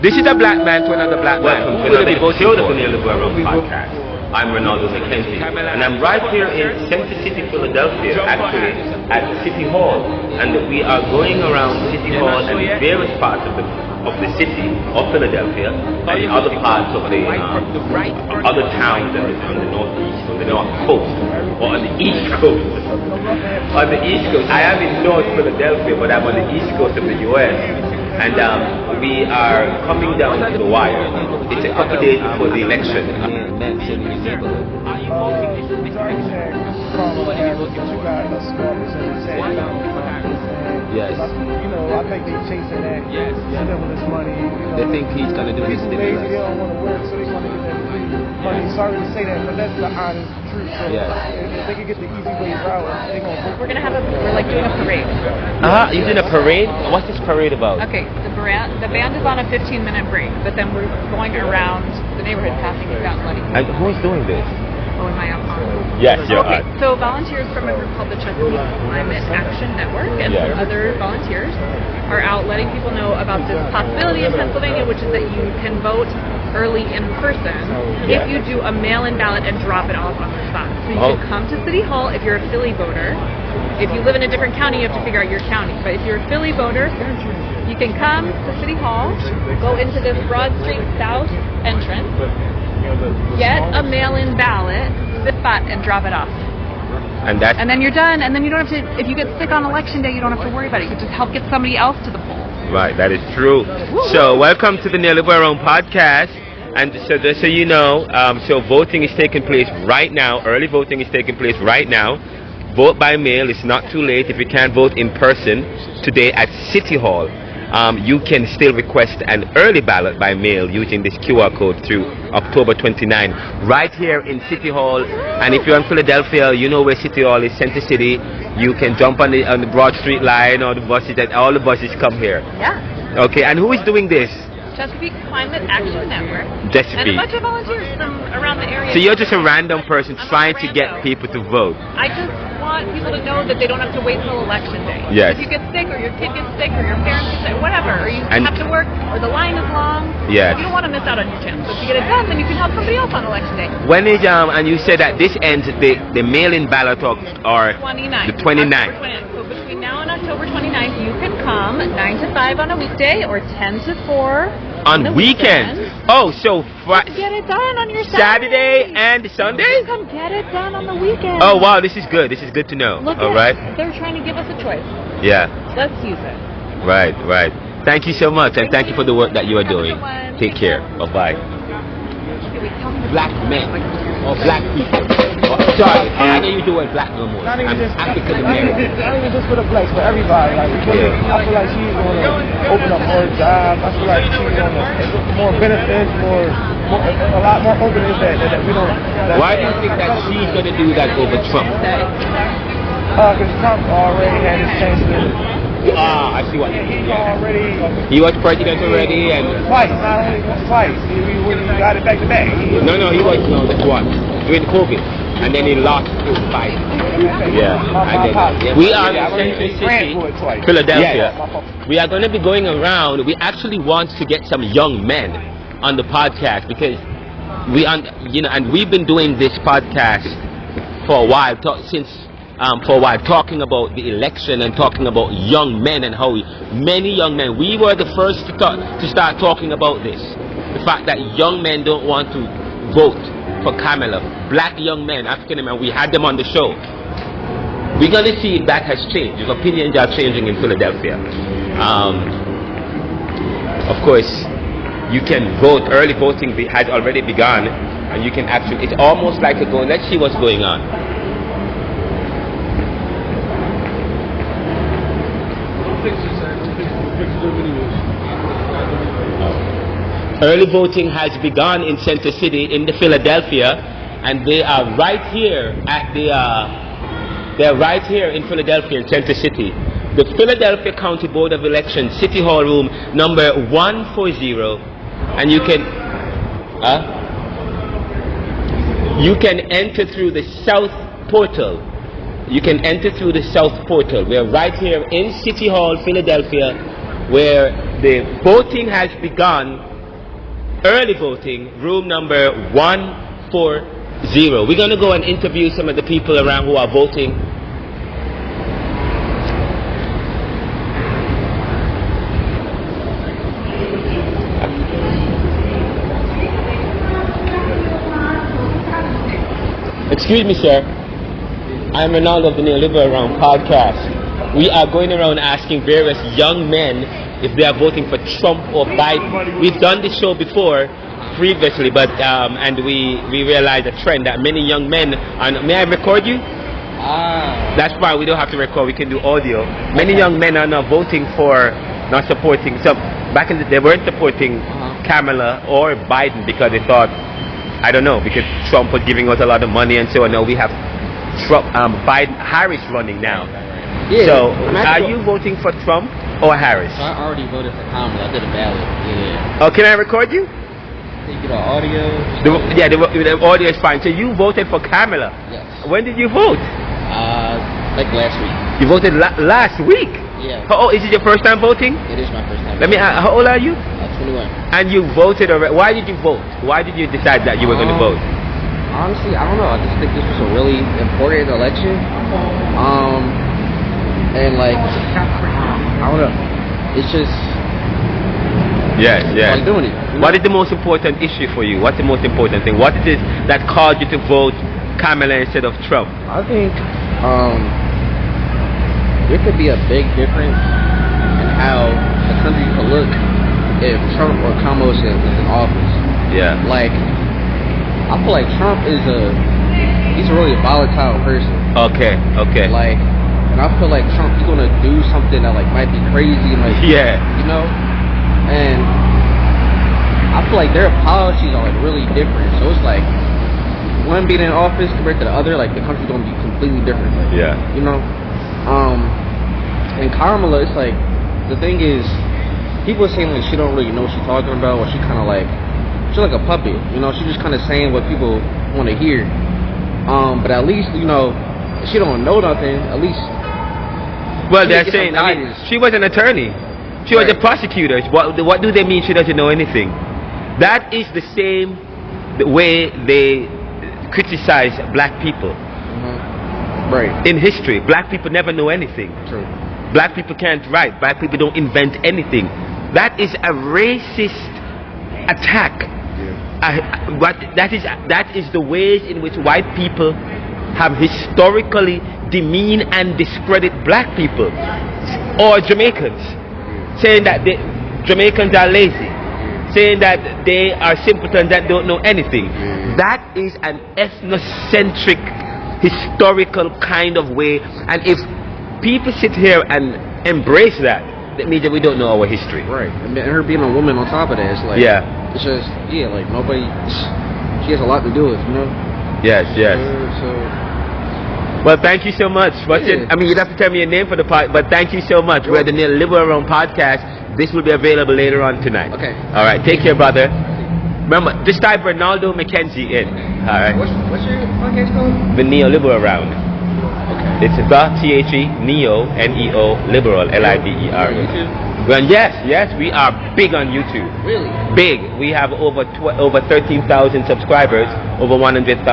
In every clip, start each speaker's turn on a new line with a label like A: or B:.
A: This is a black man to another black man.
B: Welcome to another episode of the Neoliberal Podcast. I'm Renaldo McKenzie, and I'm right here in Center City, Philadelphia, actually at City Hall. And we are going around City Hall and various parts of the city of Philadelphia and other parts of the other towns on the northeast, on the north coast, or on the east coast. On the east coast, I am in North Philadelphia, but I'm on the east coast of the U.S. And we are coming down to the wire. It's a couple days before the election.
A: Yes.
C: You know, I think they're chasing that.
A: Yes.
C: Stimulus money.
A: They think he's going to do this
C: They
A: stimulus.
C: don't want to work, so they want to get that free money. Sorry to say that, but that's the honest truth. So
A: Yes.
C: if they can get the easy way out, they're going to.
D: We're like doing a parade.
A: You're doing a parade? What's this parade about?
D: Okay, the band is on a 15-minute break, but then we're going around the neighborhood passing out money.
A: And who's doing this?
D: Oh, am I on?
A: Yes, you're
D: Okay,
A: on.
D: so volunteers from a group called the Chesapeake Climate Action Network and
A: Yes.
D: some other volunteers are out letting people know about this possibility in Pennsylvania, which is that you can vote early in person
A: Yes.
D: if you do a mail-in ballot and drop it off on the spot. So you can come to City Hall if you're a Philly voter. If you live in a different county, you have to figure out your county. But if you're a Philly voter, you can come to City Hall, go into this Broad Street South entrance, get a mail-in ballot, the spot, and drop it off.
A: And that's
D: And then you're done, and then you don't have to, if you get sick on election day, you don't have to worry about it. You can just help get somebody else to the poll.
A: right. That is true. So welcome to the Neoliberal Podcast. And so just so you know, so voting is taking place right now. Early voting is taking place right now. Vote by mail. It's not too late. If you can't vote in person today at City Hall, you can still request an early ballot by mail using this QR code through October 29, right here in City Hall. And if you're in Philadelphia, you know where City Hall is, Center City. You can jump on the Broad Street line or the buses. That all the buses come here.
D: Yeah.
A: Okay. And who is doing this?
D: Chesapeake Climate Action Network.
A: Chesapeake.
D: And a bunch of volunteers from around the area.
A: So you're just a random person
D: I'm a
A: trying to get
D: rando.
A: people to vote.
D: I just want people to know that they don't have to wait till election day.
A: Yes.
D: If you get sick, or your kid gets sick, or your parents get sick, whatever, or you
A: And-
D: have to work, or the line is long,
A: Yes.
D: you don't want to miss out on your chance. So if you get it done, then you can help somebody else on election day.
A: When is and you said that this ends the mail-in ballot or
D: 29.
A: the 29th.
D: October 29th. So between now and October 29th, you can come 9 to 5 on a weekday or 10 to 4
A: On
D: the
A: weekends.
D: weekend.
A: Oh, so
D: Get it done on your
A: Saturday and Sunday?
D: Come get it done on the weekend.
A: Oh wow, this is good. This is good to know.
D: Look
A: All
D: at
A: right.
D: They're trying to give us a choice.
A: Yeah.
D: Let's use it.
A: Right. Right. Thank you so much, and thank you for the work that you are
D: Have a
A: doing.
D: good one.
A: Take care. Bye bye.
D: Okay, wait, tell me.
A: Black men or black people. Oh, sorry, I know you do it black no more.
C: Not even
A: I'm
C: just
A: African
C: not
A: American.
C: even just for the blacks, but everybody. Like,
A: Yeah.
C: I feel like she's going to open up more jobs. I feel like she's going to more benefits, a lot more openness that we don't.
A: Why do you think that she's going to do that over Trump?
C: Because Trump already had his chances.
A: I see what you mean.
C: Already
A: He was president already, and
C: twice, not only twice. We got it back to back.
A: no, he was just once during COVID, and then he lost his fight. Yeah, and then we are in Central City, Philadelphia. We are going to be going around. We actually want to get some young men on the podcast because and we've been doing this podcast for a while, talking about the election and talking about young men and how many young men. We were the first to start talking about this. The fact that young men don't want to vote for Kamala. Black young men, African American, we had them on the show. We're going to see if that has changed, if opinions are changing in Philadelphia. Of course, you can vote. Early voting has already begun, and you can actually, it's almost like let's see what's going on. Early voting has begun in Center City in the Philadelphia, and they are right here at they're right here in Philadelphia in Center City. The Philadelphia County Board of Elections, City Hall room number 140, and you can enter through the south portal. You can enter through the south portal. We're right here in City Hall, Philadelphia, where the voting has begun early voting, room number 140. We're going to go and interview some of the people around who are voting. Excuse me, sir. I'm Renaldo of the Neoliberal Around podcast. We are going around asking various young men if they are voting for Trump or Biden. We've done this show before, previously, but and we realized a trend that many young men are. May I record you? That's why we don't have to record. We can do audio. Many young men are now voting for, not supporting. So back in they weren't supporting Kamala or Biden because they thought, I don't know, because Trump was giving us a lot of money and so on. Now we have Trump, Biden, Harris running now.
E: Yeah,
A: so are you voting for Trump or Harris?
E: So I already voted for Kamala. I did a ballot. Yeah.
A: Oh, can I record you?
E: Take it on audio.
A: The audio is fine. So you voted for Kamala.
E: Yes.
A: When did you vote?
E: Like last week.
A: You voted last week?
E: Yeah.
A: Oh, is it your first time voting?
E: It is my first time.
A: Let me ask, how old are you?
E: 21.
A: And you voted already. Why did you vote? Why did you decide that you were going to vote?
E: Honestly, I don't know. I just think this was a really important election. And like, I don't know. It's just.
A: Yes.
E: I'm doing it. You know?
A: What is the most important issue for you? What's the most important thing? What is it that caused you to vote Kamala instead of Trump?
E: I think there could be a big difference in how the country could look if Trump or Kamala is in office.
A: Yeah.
E: Like, I feel like Trump he's a really volatile person.
A: Okay.
E: Like, and I feel like Trump, he's gonna do something that like might be crazy, like,
A: yeah,
E: you know. And I feel like their policies are like really different. So it's like one being in office compared to the other, like the country's gonna be completely different. Like,
A: yeah.
E: You know. And Kamala, it's like the thing is, people are saying like she don't really know what she's talking about, or she kind of like she's like a puppet. You know, she's just kind of saying what people want to hear. But at least, you know, she don't know nothing. At least.
A: Well, they're saying, I mean, she was an attorney. She was a prosecutor. What do they mean she doesn't know anything? That is the same way they criticize black people.
E: Right.
A: In history, black people never know anything.
E: True.
A: Black people can't write. Black people don't invent anything. That is a racist attack. Yeah. But that is the ways in which white people have historically demeaned and discredit black people or Jamaicans, saying that Jamaicans are lazy, saying that they are simpletons that don't know anything. That is an ethnocentric, historical kind of way, and if people sit here and embrace that, that means that we don't know our history.
E: Right, and her being a woman on top of that, it's like, it's just, like nobody, she has a lot to do with, you know?
A: Yes. Well, thank you so much. I mean, you'd have to tell me your name for the pod, but thank you so much. We're the Neoliberal Around podcast. This will be available later on tonight.
E: Okay.
A: All right, take care, brother. Remember, just type Renaldo McKenzie in. All right.
E: What's your podcast called?
A: The Neoliberal Around.
E: Okay.
A: It's the Neo, N-E-O, liberal, L-I-B-E-R-A. Well, yes, we are big on YouTube.
E: Really?
A: Big. We have over 13,000 subscribers, over 100,000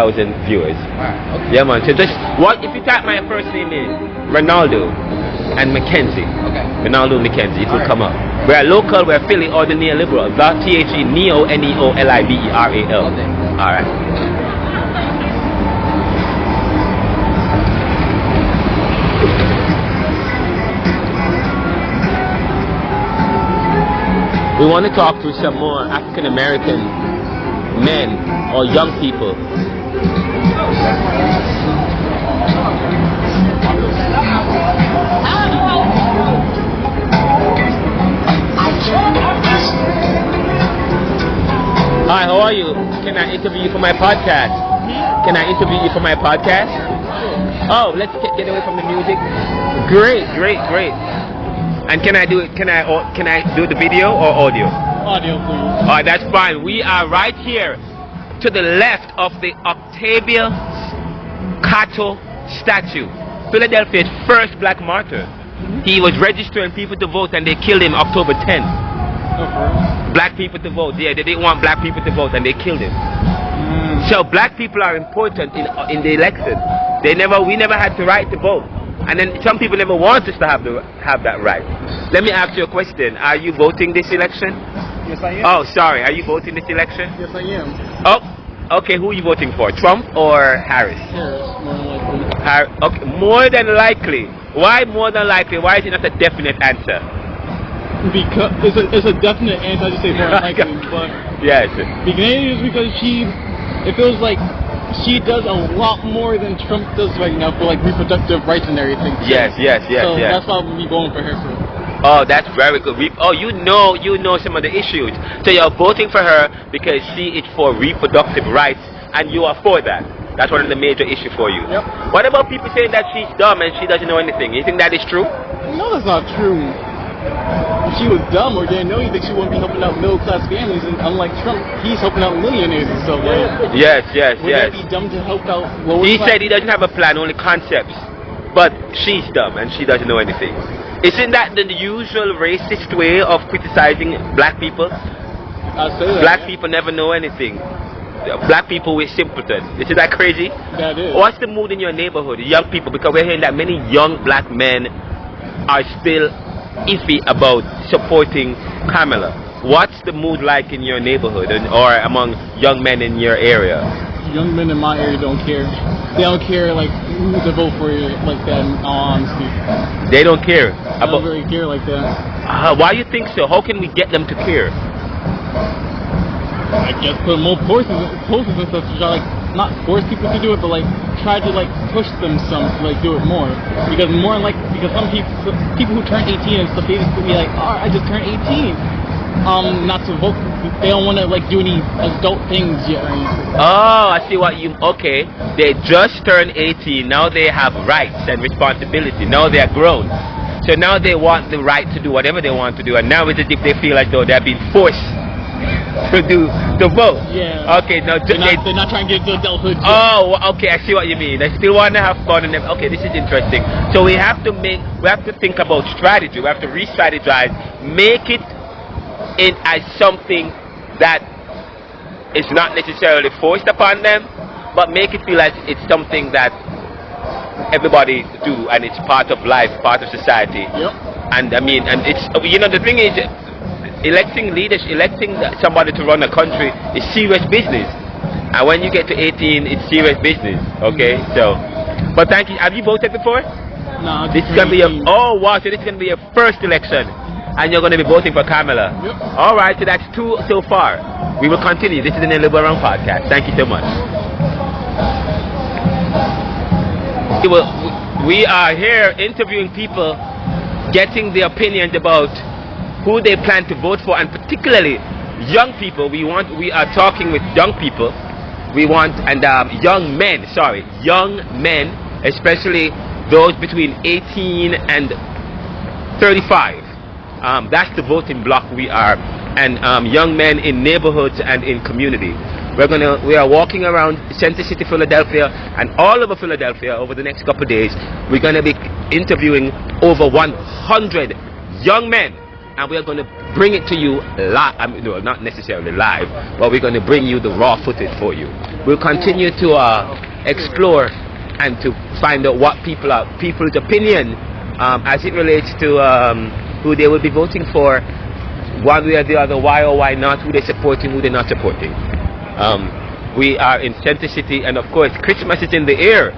A: viewers.
E: Wow. Okay.
A: Yeah, man. So just if you type my first name in, Renaldo and McKenzie.
E: Okay.
A: Renaldo McKenzie, it will come up. We're local, we're Philly, or the neoliberal. Neo, N-E-O-L-I-B-E-R-A-L.
E: Okay.
A: All right. We want to talk to some more African American men or young people. Hi, how are you? Can I interview you for my podcast? Can I interview you for my podcast? Oh, let's get away from the music. Great. And can I do it? Can I do the video or audio?
C: Audio, please.
A: All right, that's fine. We are right here to the left of the Octavia Cato statue, Philadelphia's first black martyr. He was registering people to vote and they killed him October 10th. Black people to vote. Yeah, they didn't want black people to vote, and they killed him. So black people are important in the election. We never had the right to vote, and then some people never want us to have that right. Let me ask you a question: are you voting this election?
C: Yes, I am.
A: Oh, sorry. Are you voting this election?
C: Yes, I am.
A: Oh, okay. Who are you voting for? Trump or Harris?
C: Harris, more than likely.
A: Okay, more than likely. Why more than likely? Why is it not a definite answer?
C: Because it's a definite answer. I just say more than likely, but
A: Yes.
C: beginning is because it feels like she does a lot more than Trump does right now for like reproductive rights and everything.
A: Yes.
C: So that's why we'll be going for her.
A: Oh, that's very good. You know some of the issues. So you're voting for her because she is for reproductive rights, and you are for that. That's one of the major issues for you.
C: Yep.
A: What about people saying that she's dumb and she doesn't know anything? You think that is true?
C: No, that's not true. If she was dumb or didn't know anything, she wouldn't be helping out middle-class families. And unlike Trump, he's helping out millionaires and stuff. Like,
A: Yes.
C: would that be dumb to help out lower
A: He
C: class?
A: said he doesn't have a plan, only concepts. But she's dumb and she doesn't know anything. Isn't that the usual racist way of criticizing black people?
C: I say that.
A: Black people never know anything. Black people with simpleton. Isn't that crazy?
C: That is.
A: What's the mood in your neighborhood, young people? Because we're hearing that many young black men are still iffy about supporting Kamala. What's the mood like in your neighborhood or among young men in your area?
C: Young men in my area don't care. They don't care like who to vote for like that. In all honesty,
A: They don't care
C: I don't really care like that.
A: Why you think so? How can we get them to care?
C: I guess put more posters and stuff to try like not force people to do it, but like try to like push them some to like do it more. Because some people who turn 18 and stuff, they just be like, oh, I just turned 18. Not to vote. They don't want to like do any adult things yet or anything.
A: Oh, I see what you. Okay, they just turned 18. Now they have rights and responsibility. Now they are grown. So now they want the right to do whatever they want to do. And now it's as if they feel like though they're being forced to vote.
C: Yeah.
A: Okay. Now
C: They're not trying to get to adulthood yet.
A: Oh, okay. I see what you mean. They still want to have fun and okay. This is interesting. So we have to think about strategy. We have to re-strategize. Make it as something that is not necessarily forced upon them, but make it feel like it's something that everybody do and it's part of life, part of society.
C: Yep.
A: And I mean, and it's the thing is, electing leaders, electing somebody to run a country is serious business. And when you get to 18, it's serious business. Okay, so. But thank you. Have you voted before?
C: No.
A: This is gonna be so this is gonna be your first election. And you're going to be voting for Kamala.
C: Yep.
A: All right, so that's 2 so far. We will continue. This is the Neoliberal Round Podcast. Thank you so much. We are here interviewing people, getting their opinions about who they plan to vote for, and particularly young people. We are talking with young people. Young men, especially those between 18 and 35. That's the voting block we are, and young men in neighborhoods and in community. We are walking around Center City, Philadelphia, and all over Philadelphia over the next couple of days. We're going to be interviewing over 100 young men, and we are going to bring it to you live. Not necessarily live, but we're going to bring you the raw footage for you. We'll continue to explore and to find out what people's opinion as it relates to who they will be voting for, one way or the other, why or why not, who they're supporting, who they're not supporting. We are in Center City, and of course, Christmas is in the air.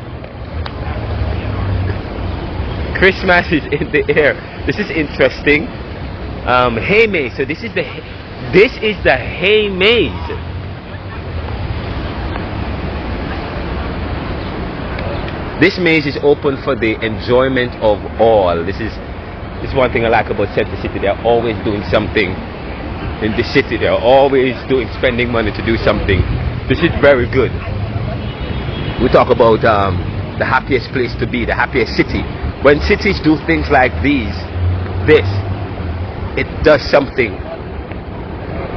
A: Christmas is in the air. This is interesting. Hay maze. So this is the hay maze. This maze is open for the enjoyment of all. This is one thing I like about Center City. They're always doing something in the city. They're always spending money to do something. This is very good. We talk about the happiest place to be, the happiest city. When cities do things like it does something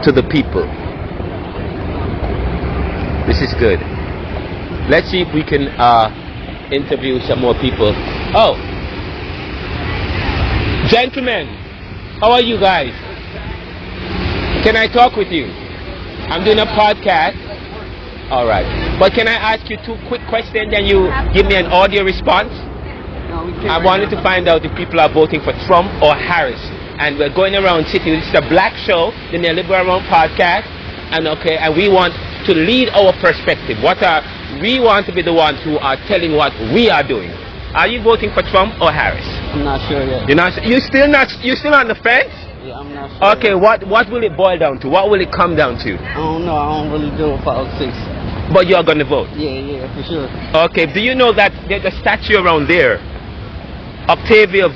A: to the people. This is good. Let's see if we can interview some more people. Oh, gentlemen, how are you guys? Can I talk with you? I'm doing a podcast. All right. But can I ask you 2 quick questions and you give me an audio response?
E: No, we can't.
A: I wanted to find out if people are voting for Trump or Harris. And we're going around city. This is a black show, the Neoliberal Around podcast. And we want to lead our perspective. We want to be the ones who are telling what we are doing. Are you voting for Trump or Harris?
E: I'm not sure yet.
A: You're not. You still on the fence?
E: Yeah, I'm not sure.
A: Okay. What will it boil down to? What will it come down to?
E: I don't know. I don't really deal with politics.
A: But you're gonna vote.
E: Yeah, for sure.
A: Okay. Do you know that there's a statue around there? Octavius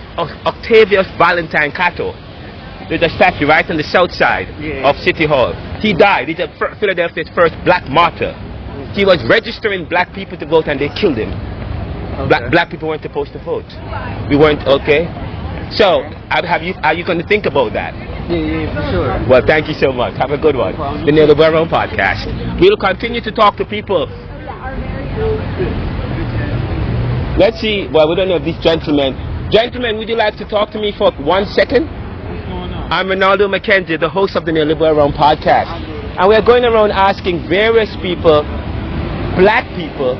A: Valentine Cato. There's a statue right on the south side of City Hall. He died. He's Philadelphia's first black martyr. He was registering black people to vote and they killed him.
E: Okay.
A: Black people weren't supposed to vote. We weren't okay. So, are you going to think about that?
E: Yeah, for sure.
A: Well, thank you so much. Have a good one. The Neoliberal Around podcast. We'll continue to talk to people. Let's see. Well, we don't know if this gentleman. Gentlemen, would you like to talk to me for 1 second?
C: What's going on?
A: I'm Renaldo McKenzie, the host of the Neoliberal Around podcast. And we're going around asking various people, black people,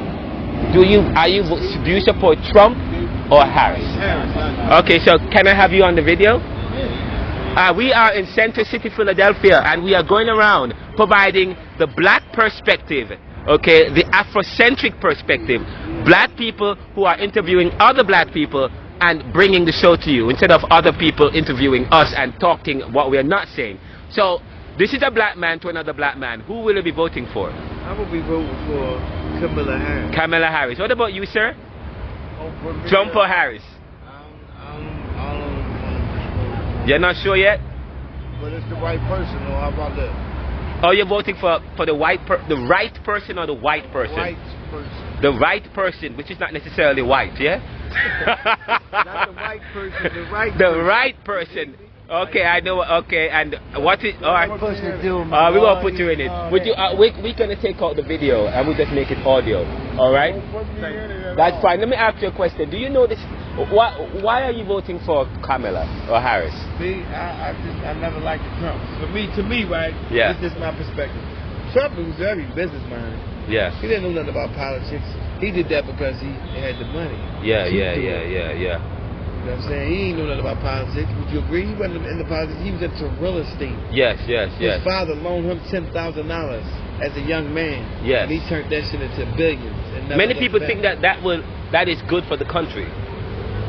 A: do you support Trump or Harris? Okay, so can I have you on the video? We are in Center City, Philadelphia, and we are going around providing the black perspective, okay, the Afrocentric perspective. Black people who are interviewing other black people and bringing the show to you instead of other people interviewing us and talking what we are not saying. So, this is a black man to another black man. Who will you be voting for?
F: I will be voting for Kamala Harris.
A: Kamala Harris. What about you, sir?
F: Oh, for me,
A: Trump or Harris? You're not sure yet?
F: But it's the right person, though. How about that?
A: Oh, you're voting for the right person or the white person?
F: Right person.
A: The right person, which is not necessarily white, yeah?
F: Not the white person, the right
A: The
F: person.
A: right person. Okay, I know. Okay, and what is? All right.
F: We're
A: gonna put you in it. Would you? We're gonna take out the video and we'll just make it audio. All right. That's fine. Let me ask you a question. Do you know this? Why are you voting for Kamala or Harris?
F: Me, I never liked Trump. To me, right?
A: Yeah.
F: This is my perspective. Trump was very business-minded.
A: Yeah.
F: He didn't know nothing about politics. He did that because he had the money.
A: Yeah.
F: You know what I'm saying? He ain't know nothing about politics. Would you agree? He wasn't into politics. He was into real estate.
A: Yes.
F: His father loaned him $10,000 as a young man.
A: Yes.
F: And he turned that shit into billions. And never
A: Many
F: looked
A: people
F: back.
A: think that is good for the country.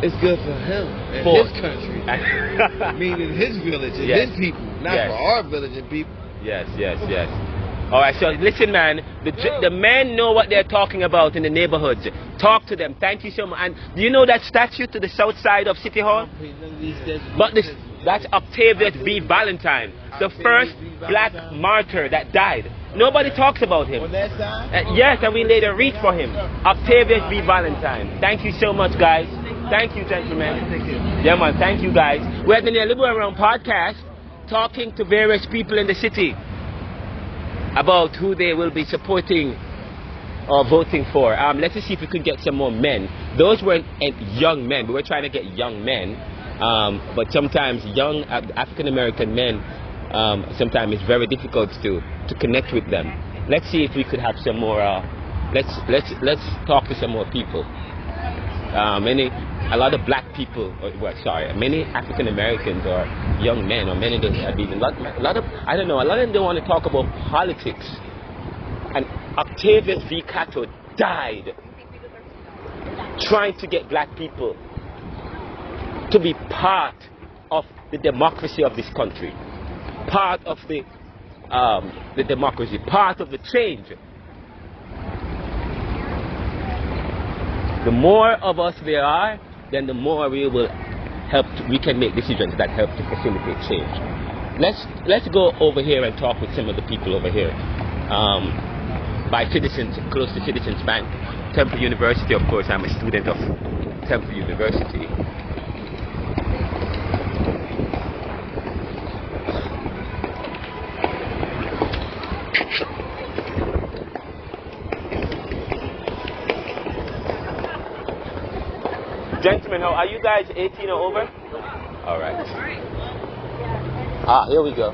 F: It's good for him and
A: For-
F: his country. Meaning his village and
A: Yes.
F: his people. Not
A: Yes.
F: for our village and people.
A: Yes. All right, so listen, man. The men know what they're talking about in the neighborhoods. Talk to them. Thank you so much. And do you know that statue to the south side of City Hall? But that's Octavius B. Valentine, the first black martyr that died. Nobody talks about him.
F: On that side?
A: Yes, and we laid a wreath for him. Octavius B. Valentine. Thank you so much, guys. Thank you, gentlemen. Yeah, man. Thank you, guys. We're at the Neoliberal Around podcast, talking to various people in the city about who they will be supporting or voting for. Let's just see if we could get some more men. Those weren't young men. We were trying to get young men, but sometimes young African American men, sometimes it's very difficult to connect with them. Let's see if we could have some more. Let's talk to some more people. A lot of black people, many African Americans or young men or many of them have been, a lot of them don't want to talk about politics. And Octavius V. Cato died trying to get black people to be part of the democracy of this country, part of the democracy, part of the change. The more of us there are, then the more we can make decisions that help to facilitate change. Let's go over here and talk with some of the people over here. By Citizens, close to Citizens Bank, Temple University. Of course, I'm a student of Temple University. Gentlemen, are you guys 18 or over? All right. Here we go.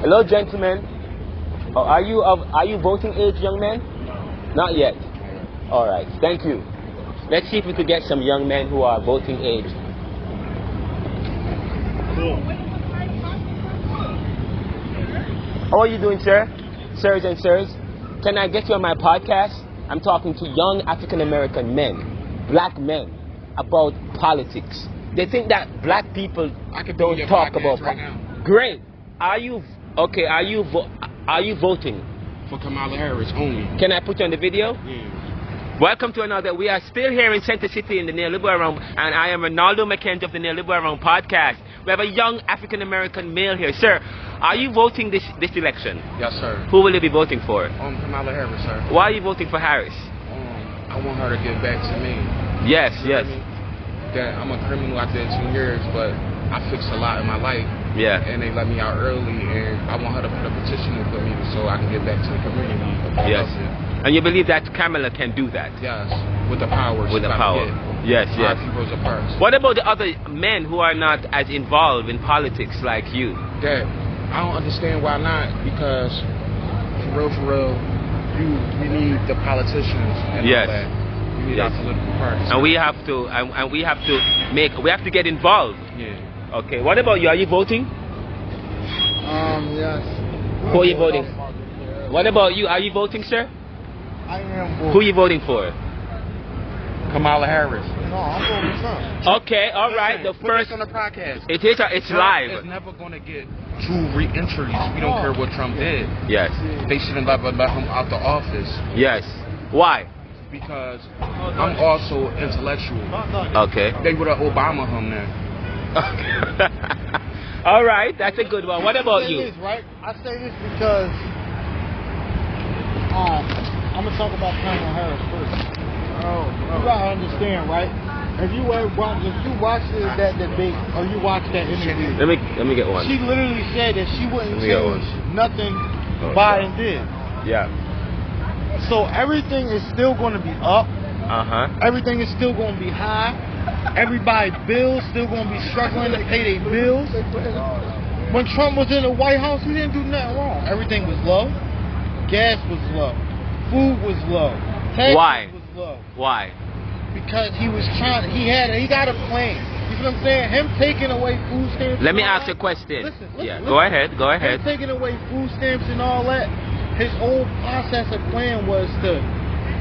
A: Hello, gentlemen. Oh, are you voting age, young man? Not yet. All right. Thank you. Let's see if we could get some young men who are voting age. How are you doing, sir? Sirs and sirs, can I get you on my podcast? I'm talking to young African American men, black men, about politics. They think that black people don't talk about politics. Great. Are you okay? Are you voting
G: for Kamala Harris only?
A: Can I put you on the video?
G: Yeah.
A: Welcome to another. We are still here in Center City in the Neoliberal Realm, and I am Renaldo McKenzie of the Neoliberal Realm podcast. We have a young African American male here, sir. Are you voting this election?
G: Yes, sir.
A: Who will you be voting for?
G: Kamala Harris, sir.
A: Why are you voting for Harris?
G: I want her to get back to me.
A: Yes, yes.
G: That I'm a criminal after 2 years, but I fixed a lot in my life.
A: Yeah.
G: And they let me out early, and I want her to put a petition in for me so I can get back to the community.
A: Yes. And you believe that Kamala can do that?
G: Yes, with the power.
A: With the power. Yes, yes. What about the other men who are not as involved in politics like you?
G: That I don't understand why not, because for real, we need the politicians and
A: yes.
G: all that. We need our political parties.
A: And we have to get involved.
G: Yeah.
A: Okay. What about you? Are you voting?
F: Yes.
A: Who are you voting? What about you? Are you voting, sir?
F: I am voting.
A: Who are you voting for?
G: Kamala Harris.
F: No, I'm voting for Trump.
A: Okay, all right. The first
G: on the podcast.
A: It's live.
G: It's never gonna get 2 re-entries. We don't care what Trump did.
A: Yes.
G: They shouldn't let him out the office.
A: Yes. Why?
G: Because I'm also intellectual.
A: Okay.
G: They would have Obama him there.
A: All right, that's a good one. What about you?
F: I say this because I'm gonna talk about Kamala Harris first. You gotta understand, right? If you watch that debate or you watch that interview,
A: let me get one.
F: She literally said that she wouldn't change nothing Biden did.
A: Yeah.
F: So everything is still going to be up. Everything is still going to be high. Everybody's bills still going to be struggling to pay their bills. When Trump was in the White House, he didn't do nothing wrong. Everything was low. Gas was low. Food was low. Taxes was low.
A: Why?
F: Because he was he got a plan. You see what I'm saying? Him taking away food stamps.
A: Let me ask you a question.
F: Listen,
A: go ahead.
F: Him taking away food stamps and all that. His whole process of plan was to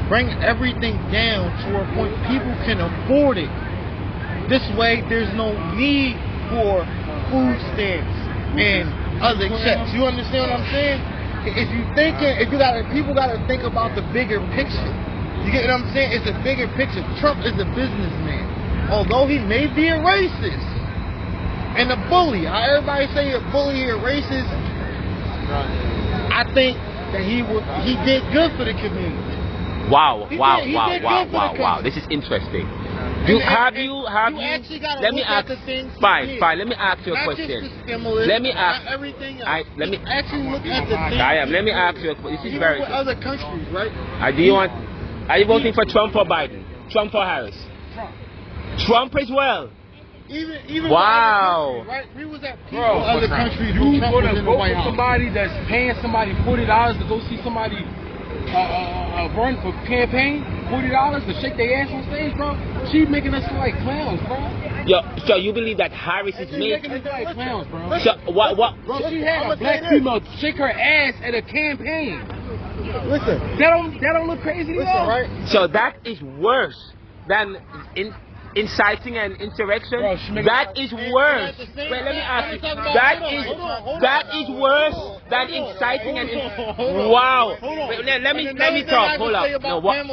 F: bring everything down to a point people can afford it. This way, there's no need for food stamps and other checks. You understand what I'm saying? People gotta think about the bigger picture. You get what I'm saying? It's a bigger picture. Trump is a businessman. Although he may be a racist and a bully. How everybody say a bully or a racist, I think that he did good for the community.
A: Wow. This is interesting. Let me ask you a question. Let me ask you a question. This is very
F: with other countries, right?
A: Are you voting for Trump or Biden? Trump or Harris? Trump as well.
F: Even
A: wow.
F: Right? We was at other countries.
G: You gonna vote for somebody that's paying somebody $40 to go see somebody run for campaign? $40 to shake their ass on stage, bro? She making us look like clowns, bro.
A: Yo, so you believe that Harris is
G: making us look like clowns, bro?
A: So what?
G: Bro, she had a black female shake her ass at a campaign.
F: Listen,
G: that don't look crazy to you,
F: right?
A: So that is worse than inciting an insurrection.
G: Bro,
A: that is worse. Wait, let me ask you. That is worse than inciting an insurrection. Wow. Wait, let me talk. Hold up. No, what?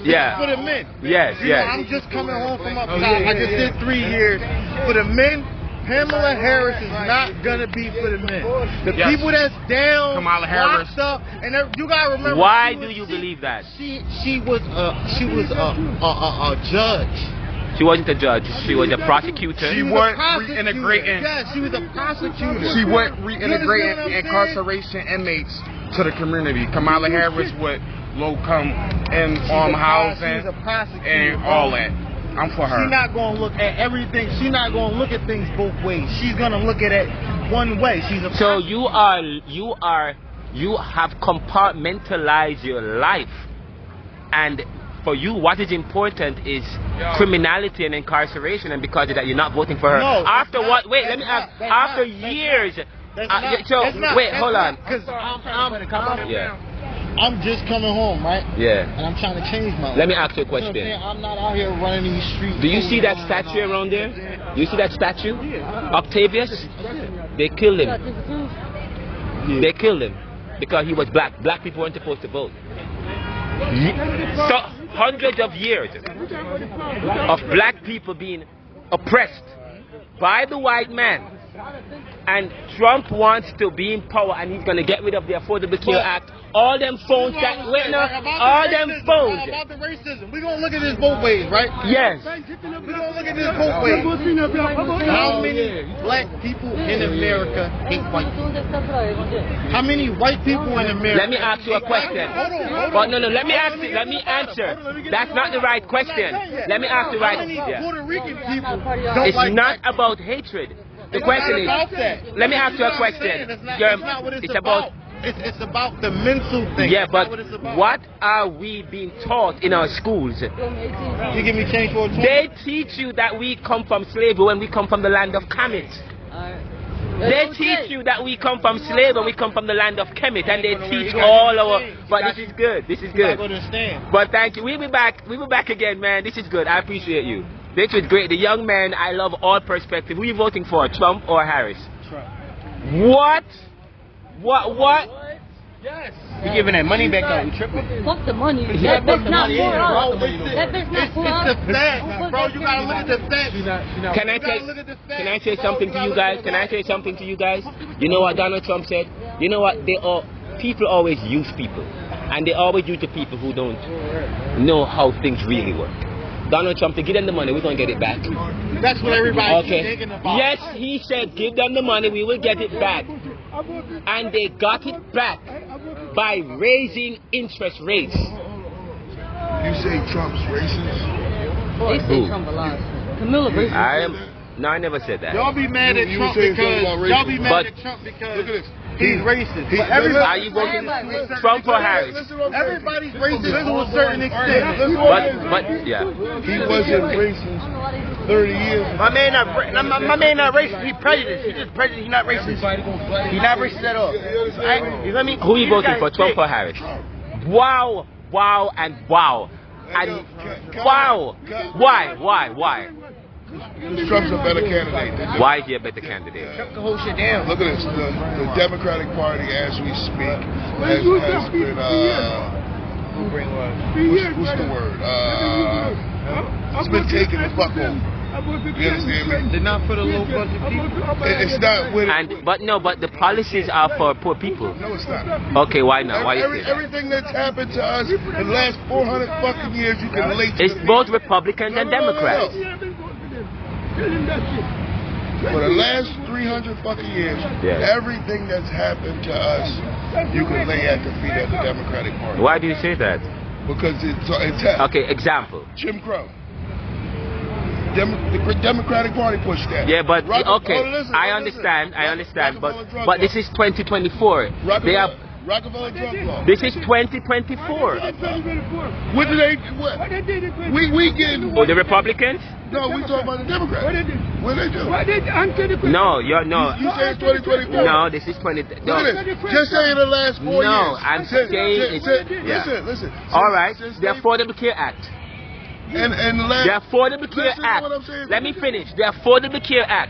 A: Yeah.
F: For the men.
A: Yes.
F: I'm just coming home from up top. I just did 3 years. For the men, Kamala Harris is not gonna be for the men. The people that's down,
G: Kamala Harris,
F: locked up, and you gotta remember.
A: Why do you believe that?
F: She was a judge.
A: She wasn't a judge. She was a prosecutor.
G: She was reintegrating.
F: Yeah, she was a prosecutor.
G: She went reintegrating incarceration inmates to the community. Kamala Harris with low-income and housing and all that.
F: I'm for her. She's not gonna look at everything. She's not gonna look at things both ways. She's gonna look at it one way.
A: So you have compartmentalized your life, and for you, what is important is criminality and incarceration, and because of that, you're not voting for her.
F: No,
A: after
F: not,
A: what? Wait, let me ask. After years. Hold on.
F: Because
A: Yeah.
F: I'm just coming home, right?
A: Yeah.
F: And I'm trying to change my life.
A: Let me ask you a
F: You know what I'm
A: question.
F: saying? I'm not out here running these streets.
A: Do you see that statue around there? You see that statue? Octavius? They killed him. They killed him because he was black. Black people weren't supposed to vote. So hundreds of years of black people being oppressed by the white man. And Trump wants to be in power, and he's going to get rid of the Affordable Care Act. All them phones that wait now, all them phones.
F: About the racism, we're gonna look at this both ways, right?
A: Yes.
F: We're gonna look at this both ways. How many black people in America hate white people? How many white people in America?
A: Let me ask you a question. But no, let me answer. That's not the right question. Let me ask the right.
F: How many Puerto Rican people
A: It's not about hatred. The question is, let me ask you a question. It's about.
F: It's about the mental thing.
A: Yeah, but what are we being taught in our schools?
F: You give me change for a 20?
A: They teach you that we come from slavery when we come from the land of Kemet. They teach you that we come from slavery when we come from the land of Kemet, and they teach all our. But this is good. This is good. But thank you. We'll be back. We'll be back again, man. This is good. I appreciate you. This was great. The young man. I love all perspectives. Who are you voting for, Trump or Harris?
F: Trump.
A: What?
F: Yes. You're giving that money back out. You tripping.
H: Fuck the money. That bitch not for us. That bitch not for us.
F: It's the facts, bro. You gotta look at the facts.
A: Can I say something to you guys? Can I say something to you guys? You know what Donald Trump said? You know what? People always use people, and they always use the people who don't know how things really work. Donald Trump, to give them the money, we're going to get it back.
F: That's what everybody's thinking about.
A: Yes, he said, give them the money, we will get it back. And they got it back by raising interest rates.
I: You say Trump's racist?
H: They say Trump a lot. Camilla racist.
A: No, I never said that.
F: Y'all be mad at Trump because he's racist.
A: Are you voting Trump or Harris?
F: Everybody's racist to a certain extent.
A: But yeah.
I: He wasn't racist 30 years ago.
F: My man not racist. He's prejudiced. He's just prejudiced. He's not racist. He's not racist at all. You let me?
A: Who are you voting for, Trump or Harris? Wow, and wow. And wow. Why?
I: Trump's a better candidate.
A: Why is he a better candidate?
F: Shut the whole shit down.
I: Look at this. The Democratic Party, as we speak, has been what's the word? It's been taking the fuck over. You understand me?
F: They're not for the low budget people.
I: It's not with.
A: But the policies are for poor people.
I: No, it's not.
A: Okay, why not? Why you say that?
I: Everything that's happened to us in the last 400 fucking years, you can relate to.
A: It's both Republicans and Democrats.
I: For the last 300 fucking years, everything that's happened to us, you can lay at the feet of the Democratic Party.
A: Why do you say that?
I: Because it's happened.
A: Okay, example.
I: Jim Crowe. The Democratic Party pushed that.
A: Yeah, but I understand, but this is 2024.
I: Rockefeller drug law.
A: This is 2024.
I: What did they? What? We getting?
A: Oh, the Republicans?
I: No, we talking about the Democrats. What did they do?
A: No.
I: You say it's 2024.
A: No, this is 20. No.
I: Just say in the last 4 years.
A: No, I'm saying
I: Listen.
A: All right, the Affordable Care Act. The Affordable Care Act. Let me finish. The Affordable Care Act.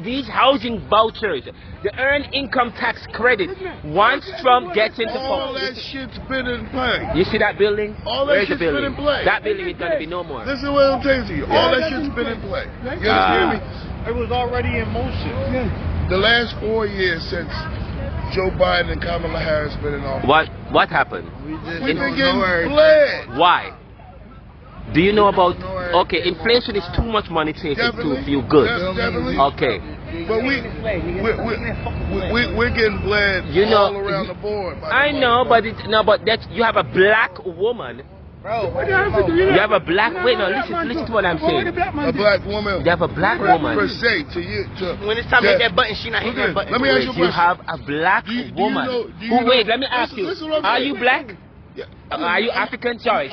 A: These housing vouchers, the earned income tax credit. Once Trump gets into power,
I: all that shit's been in play.
A: You see that building?
I: All that shit's been in play.
A: That building is going to be no more.
I: Listen to what I'm telling you. All that shit's been in play. You understand me?
F: It was already in motion.
I: The last 4 years since Joe Biden and Kamala Harris been in office.
A: What happened?
I: We've been getting bled.
A: Why? Do you know about? Okay, inflation is too much money chasing too few goods. Okay.
I: But we're getting bled all around the board.
A: I know, but you have a black woman
E: Bro,
A: You have a black. Wait, no. Listen to what I'm saying.
I: A black woman.
A: You have a black woman.
I: Per se, to you.
E: when it's time to hit that button, she not hitting that button.
I: Let me ask you a
A: You
I: question.
A: have a black woman. Wait, let me ask you. Are you black? Are you African? Sorry.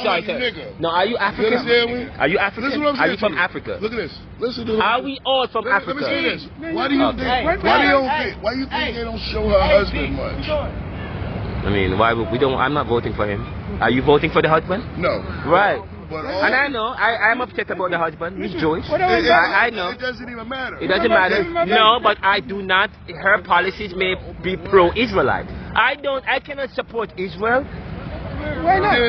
A: No, are you African?
I: You understand me?
A: Are you African?
I: Listen what I'm
A: Are you
I: saying
A: from
I: to you.
A: Africa?
I: Look at this. Listen to this.
A: Are we all from
I: Let
A: Africa?
I: me say this. Why do you
A: Okay.
I: think? Why do you think they don't show her husband much?
A: I mean, why we don't? I'm not voting for him. Are you voting for the husband?
I: No.
A: Right.
I: But
A: And I know. I'm upset about the husband. He's Jewish.
I: It
A: I know.
I: It doesn't even matter.
A: It doesn't matter. No, but I do not. Her policies may be pro-Israelite. I cannot support Israel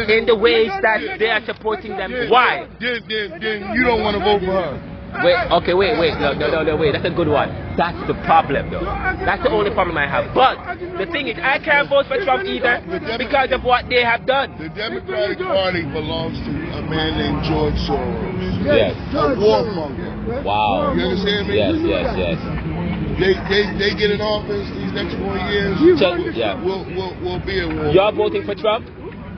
A: in the ways that they are supporting them. Why?
I: Then you don't want to vote for her.
A: Wait. No, wait. That's a good one. That's the problem, though. That's the only problem I have. But the thing is, I can't vote for Trump either because of what they have done.
I: The Democratic Party belongs to a man named George Soros.
A: Yes.
I: A warmonger.
A: Wow.
I: You understand me?
A: Yes.
I: They get in office these next 4 years.
A: Yeah.
I: We'll be in war.
A: You're voting for Trump?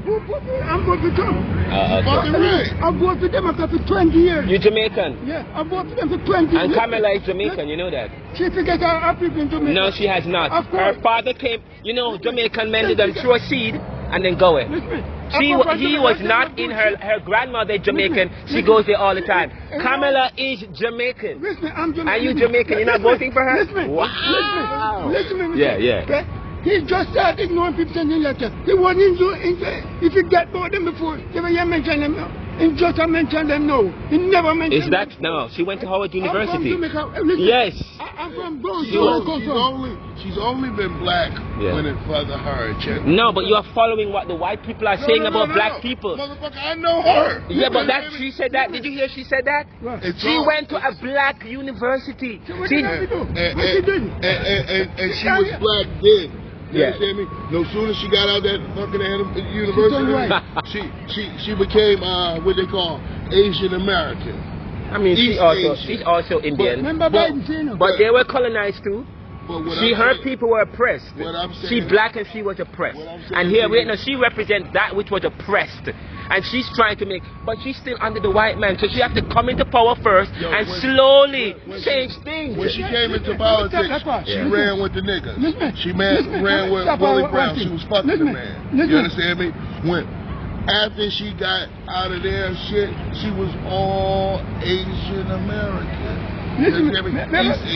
F: I'm voting for Trump.
I: Fucking right.
F: I've voted for Democrat for 20 years.
A: You Jamaican?
F: Yeah, I've voted for them for 20 years.
A: And Kamala is Jamaican, you know that?
F: She forget her people in Jamaica.
A: No, she has not.
F: Of course.
A: Her father came, Jamaican men them throw a seed and then go away. He was not in her grandmother Jamaican. She goes there all the time. Kamala is Jamaican.
F: Listen, I'm Jamaican.
A: Are you Jamaican? You're not voting for her?
F: Listen,
A: Wow.
F: listen.
A: Yeah.
F: Okay? He just started ignoring people sending letters. He wasn't if you get about them before, never you mention them. He just mentioned them now. He never mentioned
A: Is that no? She went to Howard University.
F: I'm from Jamaica. Listen,
A: Yes.
F: I'm from Bronx.
I: She's only been black when it further her agenda.
A: No, but you are following what the white people are saying about black people.
I: Motherfucker, I know her.
A: Yeah, but she said that. Did you hear she said that? She went to a black university.
I: And she was black then. You understand me? No sooner she got out that fucking university, she became what they call Asian American.
A: I mean, she's also Indian. But they were colonized too. Her people were oppressed. She black and she was oppressed. And here, she represents that which was oppressed. And she's trying to but she's still under the white man. So she has to come into power first and slowly change things.
I: When she came into politics, she ran with the niggas. She ran with Willie Brown. She was fucking the man. You understand me? After she got out of there, she was all Asian American.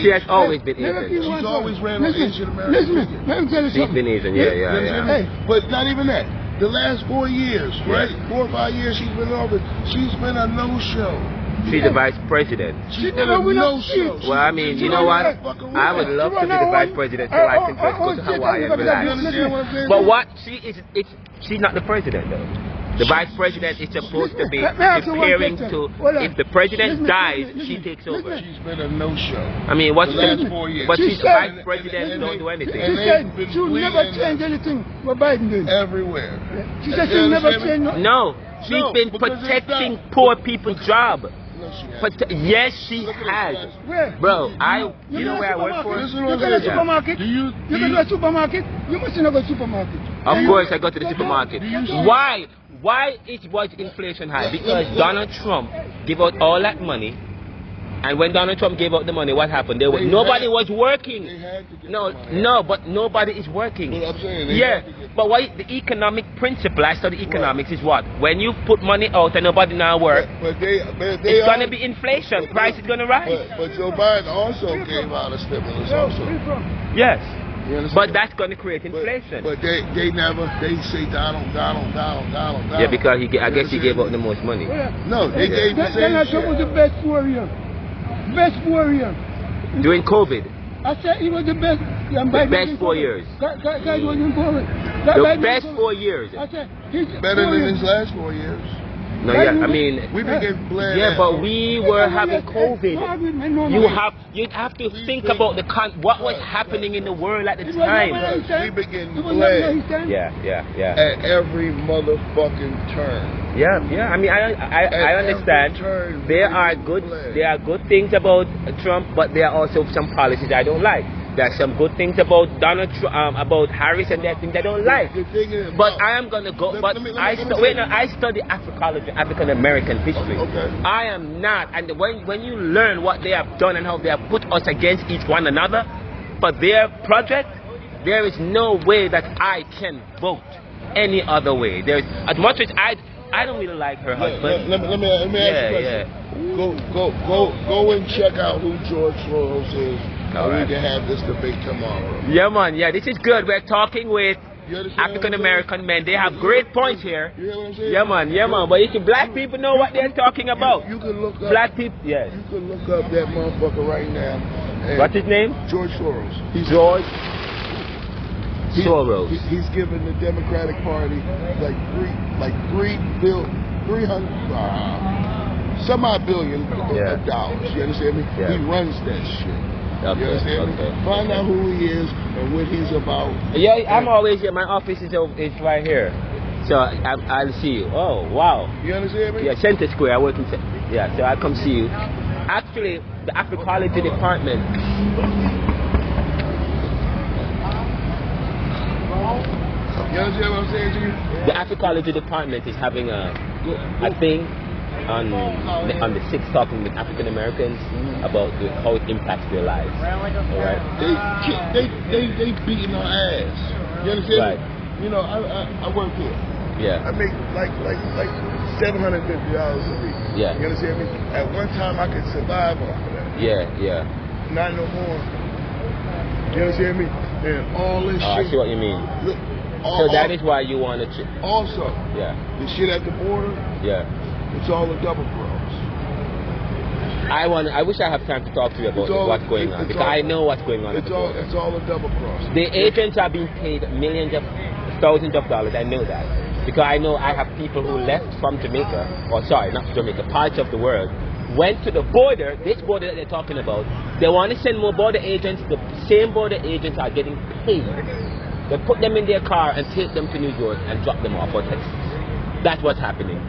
A: She has always been Asian.
I: She's always ran with Asian American.
A: She's been Asian, yeah.
I: But not even that. The last 4 years, right? 4 or 5 years she's been over. She's been a no-show.
A: She's the vice president.
I: She's been a no-show.
A: Well, I mean, you know what? I would love to be the vice president so I can just go to Hawaii and relax. But what? She's not the president, though. The vice president is supposed to be preparing to, if the president dies, she takes over.
I: She's been a no-show.
A: I mean, what's
I: the last 4 years?
A: But she's the vice president, don't do anything.
F: She said she'll never change anything what Biden did.
I: Everywhere.
F: She said she'll never change.
A: No, she's been protecting poor people's job. Yes, she has. Bro, you know where I work for?
F: You go to the supermarket? You go to the supermarket? You must not go to the supermarket.
A: Of course I go to the supermarket. Why? Why was inflation high? Because Donald Trump gave out all that money, and when Donald Trump gave out the money, what happened? Nobody was working. No, but nobody is working. But the economic principle, I study economics, is what? When you put money out and nobody now work, it's going to be inflation. Price is going to rise.
I: But Joe Biden also gave out a stimulus also.
A: Yes. But that's going to create inflation.
I: But they say Donald.
A: Yeah, because I guess he gave out the most money.
I: No, they gave the same
F: Donald Trump was the best warrior.
A: During COVID.
F: I said he was the best.
A: The best 4 years. The best 4 years.
F: I said he's
I: better than his last 4 years.
A: No, yeah, I mean,
I: we've been getting blamed.
A: Yeah, but we were having COVID. You'd have to think about what was happening in the world at the time.
I: We've been getting blamed.
A: Yeah.
I: At every motherfucking turn.
A: Yeah. I mean, I understand. There are good things about Trump, but there are also some policies I don't like. There's some good things about about Harris, and there are things I don't like. But I am gonna go. I study African American history.
I: Okay.
A: I am not. And when you learn what they have done and how they have put us against each one another for their project, there is no way that I can vote any other way. There's as much as I don't really like her husband.
I: Let me ask you a question. Go and check out who George Soros is. We can have this debate tomorrow.
A: Yeah, man. Yeah, this is good. We're talking with African American men. They have great points here.
I: You hear what I'm saying?
A: Yeah, man. Yeah, man. But you see, black people know what they're talking about.
I: You can look up.
A: Black people. Yes.
I: You can look up that motherfucker right now.
A: What's his name?
I: George Soros.
A: George Soros.
I: He's given the Democratic Party like 300 some odd billion of dollars. You understand me?
A: Yeah.
I: He runs that shit.
A: Okay,
I: you understand me? Find out who he is and what he's about.
A: Yeah, I'm always here. My office is right here. So I'll see you. Oh, wow.
I: You understand me?
A: Yeah, Center Square. I work in yeah, so I'll come see you. Actually, the Africology department.
I: You understand what I'm saying to you?
A: The Africology department is having a thing on the 6th talking with African Americans about how it impacts their lives. All right?
I: They beating our ass. You understand?
A: Right.
I: You know, I work here.
A: Yeah.
I: I make like $750 a week.
A: Yeah.
I: You understand me? At one time I could survive off of that.
A: Yeah.
I: Not no more. You understand me? And all this shit.
A: I see what you mean.
I: Look,
A: so that is why you want to.
I: Also.
A: Yeah.
I: The shit at the border.
A: Yeah.
I: It's all a double cross.
A: I wish I have time to talk to you about what's going on because I know what's going on.
I: It's all a double cross.
A: The agents are being paid millions of thousands of dollars. I know that because I know I have people who left from Jamaica, or sorry, not Jamaica, parts of the world, went to the border. This border that they're talking about, they want to send more border agents. The same border agents are getting paid. They put them in their car and take them to New York and drop them off or Texas. That's what's happening.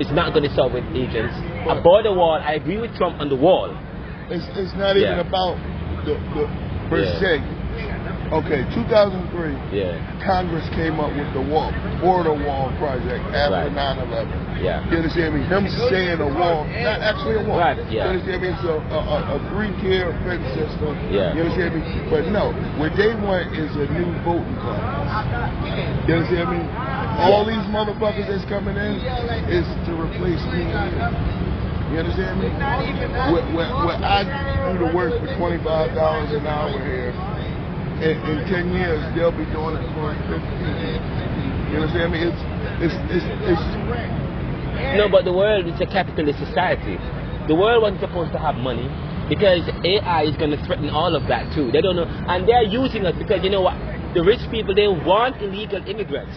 A: It's not going to solve with agents. A border wall, I agree with Trump on the wall.
I: It's not even about the per se. Okay, 2003, Congress came up with the border wall project after 9/11.
A: Yeah.
I: You understand me? Him saying a wall, not actually a wall.
A: Right.
I: You
A: Yeah.
I: understand me? So a 3-tier fence system.
A: Yeah.
I: You understand me? But no, what they want is a new voting class. You understand me? All these motherfuckers that's coming in is to replace me and you. You understand me? When I do the work for $25 an hour here, in 10 years they'll be doing it for 15. You understand me? It's
A: No, but the world is a capitalist society. The world wasn't supposed to have money because AI is going to threaten all of that too. They don't know, and they're using us because you know what? The rich people, they want illegal immigrants,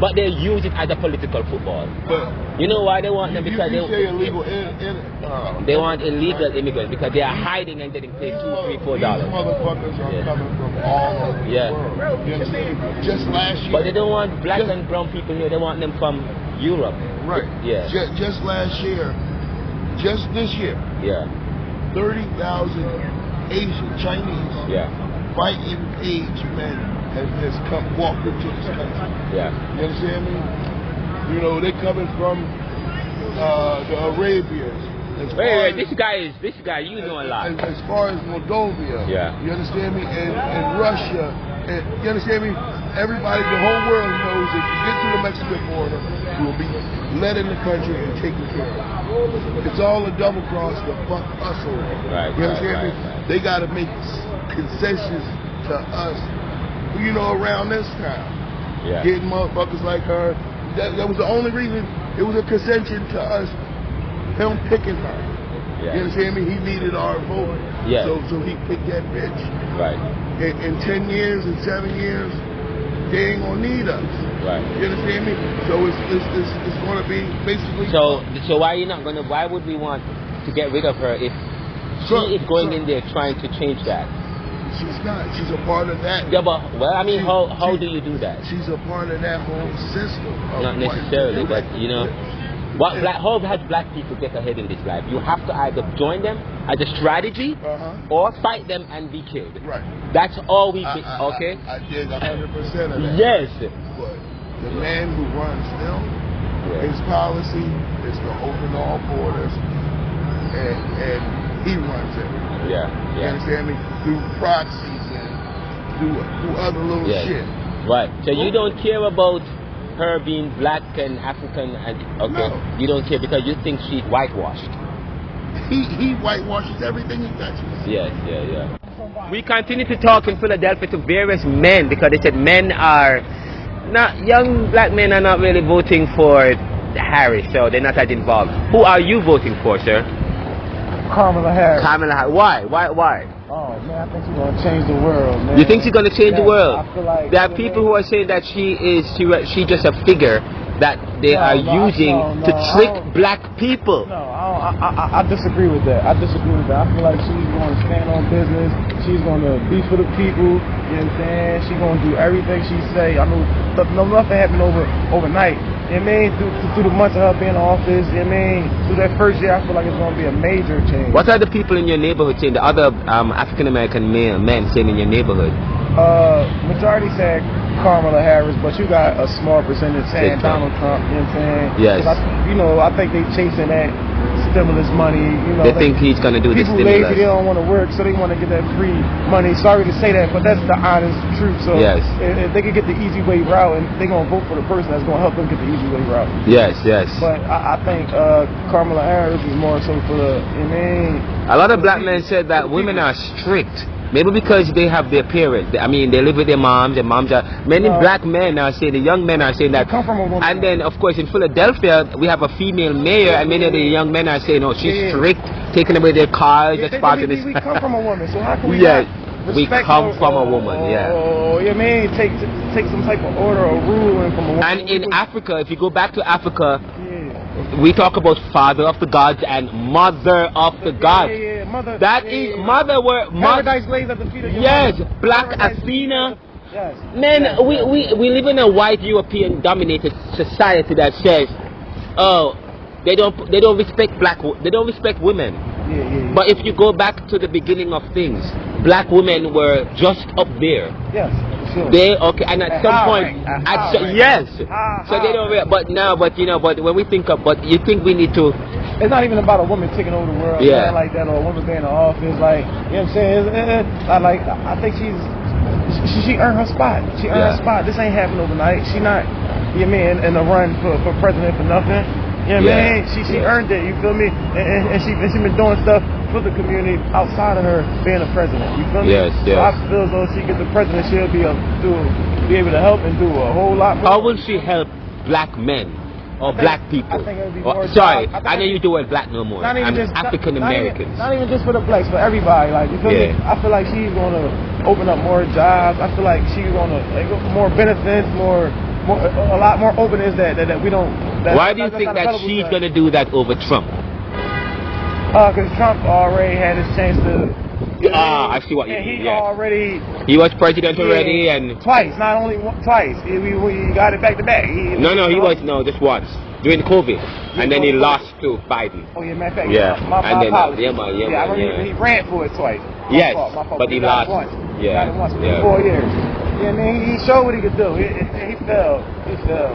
A: but they use it as a political football.
I: But
A: you know why they want them? Because
I: you say illegal
A: they want illegal immigrants because they are hiding and getting paid $2, $3, $4.
I: These motherfuckers are coming from all over the world. You understand? Just last year.
A: But they don't want black and brown people here. They want them from Europe.
I: Right.
A: Yeah.
I: Just last year, just this year.
A: Yeah.
I: 30,000 Asian, Chinese, fighting age men has walked into this country.
A: Yeah.
I: You understand me? You know, they coming from the Arabians.
A: Wait, this guy, you know a lot.
I: As far as Moldova, you understand me? And Russia, and you understand me? Everybody, the whole world knows if you get to the Mexican border, you will be let in the country and taken care of. It's all a double cross to fuck us over.
A: Right,
I: you understand me? Right. They got to make concessions to us, you know, around this time.
A: Yeah.
I: Getting motherfuckers like her. That was the only reason. It was a concession to us. Him picking her.
A: Yeah.
I: You understand me? He needed our vote.
A: Yeah.
I: So he picked that bitch.
A: Right.
I: In 10 years, in 7 years, they ain't gonna need us.
A: Right.
I: You understand me? So it's gonna be basically.
A: So why would we want to get rid of her if she is going in there trying to change that?
I: She's not. She's a part of that.
A: Yeah, but I mean, how do you do that?
I: She's a part of that whole system.
A: Not necessarily, but you know, how has black people get ahead in this life? You have to either join them as a strategy, or fight them and be killed.
I: Right.
A: That's all we think. Okay.
I: I dig 100% of that.
A: Yes.
I: But the man who runs them, his policy is to open all borders, and he runs everything.
A: Yeah.
I: You understand me? Through proxies and do other little shit.
A: Right. So you don't care about her being black and African, and okay,
I: No.
A: you don't care because you think she's whitewashed.
I: He whitewashes everything he touches.
A: Yes, yeah. We continue to talk in Philadelphia to various men because they said men are not, young black men are not really voting for Harris, so they're not as involved. Who are you voting for, sir?
F: Kamala Harris.
A: Kamala Harris. Why?
F: Oh man, I think she's gonna change the world, man.
A: You think she's gonna change the world?
F: I feel like
A: there are people who are saying that she just a figure that they are using to trick black people.
F: No, I disagree with that. I feel like she's going to stand on business. She's going to be for the people. You know what I'm saying? She's going to do everything she say. I know nothing happened overnight. You know what I mean? Through the months of her being in office, you know what I mean? Through that first year, I feel like it's going to be a major change.
A: What are the people in your neighborhood saying? The other African-American men saying in your neighborhood?
F: Majority said Kamala Harris, but you got a small percentage saying Donald Trump. You know what I'm saying?
A: Yes.
F: I think they chasing that stimulus money. You know,
A: they think he's going to do the stimulus.
F: People lazy, they don't want to work, so they want to get that free money. Sorry to say that, but that's the honest truth. So
A: yes.
F: If they could get the easy way route, and they're going to vote for the person that's going to help them get the easy way route.
A: Yes.
F: But I think Kamala Harris is more so for the, you know,
A: a lot of black men said that women are strict. Maybe because they have their parents. I mean, they live with their moms. Their moms are. Many black men are saying, the young men are saying that.
F: Come from a woman.
A: And then, of course, in Philadelphia, we have a female mayor, and many of the young men are saying, "Oh, she's strict, taking away their cars." That's part of this.
F: We come from a woman, so how can we?
A: We come from a woman.
F: Oh, you mean take some type of order or ruling from a woman.
A: And in Africa, if you go back to Africa. We talk about father of the gods and mother of the gods.
F: Mother.
A: Mother were
F: paradise lays at the feet of your mother.
A: Black Athena.
F: Yes.
A: Men, we live in a white European dominated society that says, oh, they don't respect they don't respect women. But if you go back to the beginning of things, black women were just up there.
F: Yes. Sure.
A: And at some point, so they don't. But when we think of, but you think we need to.
F: It's not even about a woman taking over the world, like that, or a woman being in the office, like, you know what I'm saying? I think she earned her spot. She earned her spot. This ain't happening overnight. She not, you know what I mean, in the run for president for nothing. You know what I mean? She earned it. You feel me? And she been doing stuff for the community outside of her being a president. You feel me?
A: Yes.
F: So I feel as though she gets the president, she'll be able to help and do a whole lot more.
A: How will she help black men or black people?
F: I think it would be more.
A: Sorry, I don't use the word black no more. I'm African Americans.
F: Not even just for the blacks, for everybody. Like, you feel me? I feel like she's gonna open up more jobs. I feel like she's gonna more benefits, a lot more openness that we don't.
A: Why do you think that she's gonna do that over Trump?
F: Because Trump already had his chance to.
A: I see what you mean. He was president already, and
F: twice, not only twice. We got it back to back.
A: Just once during COVID, and then he lost to Biden.
F: Oh yeah, matter of fact.
A: Yeah,
F: and then
A: I
F: remember he ran for it twice.
A: Yes,
F: my fault.
A: but he lost
F: once.
A: Yeah,
F: got it once for 4 years. Yeah, man, he showed what he could do. He fell,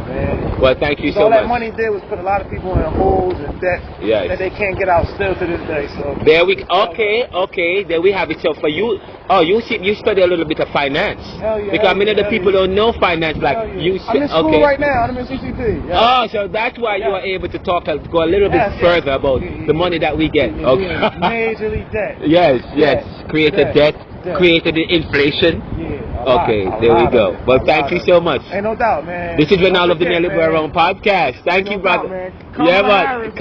F: man.
A: Well, thank you so
F: all
A: much.
F: All that money did was put a lot of people in holes and debt that they can't get out still to this day. So
A: there we okay. There we have it. So for you, you study a little bit of finance.
F: Hell yeah.
A: Because many of the people don't know finance like you.
F: I'm in school right now. I'm in CCP. Yeah.
A: Oh, so that's why you are able to talk and go a little bit further about the money that we get. Okay.
F: Majorly debt.
A: Yes. Created debt. Created the inflation. Okay, there we go. Well, thank you so much.
F: Ain't no doubt, man.
A: This is Renaldo of the Nearly Around podcast. Thank you, brother. Kamala Harris.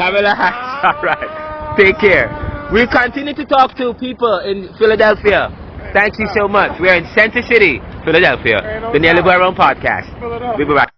A: All right. Take care. We'll continue to talk to people in Philadelphia. Thank you so much. We're in Center City, Philadelphia. The Nearly Around podcast. We'll be back.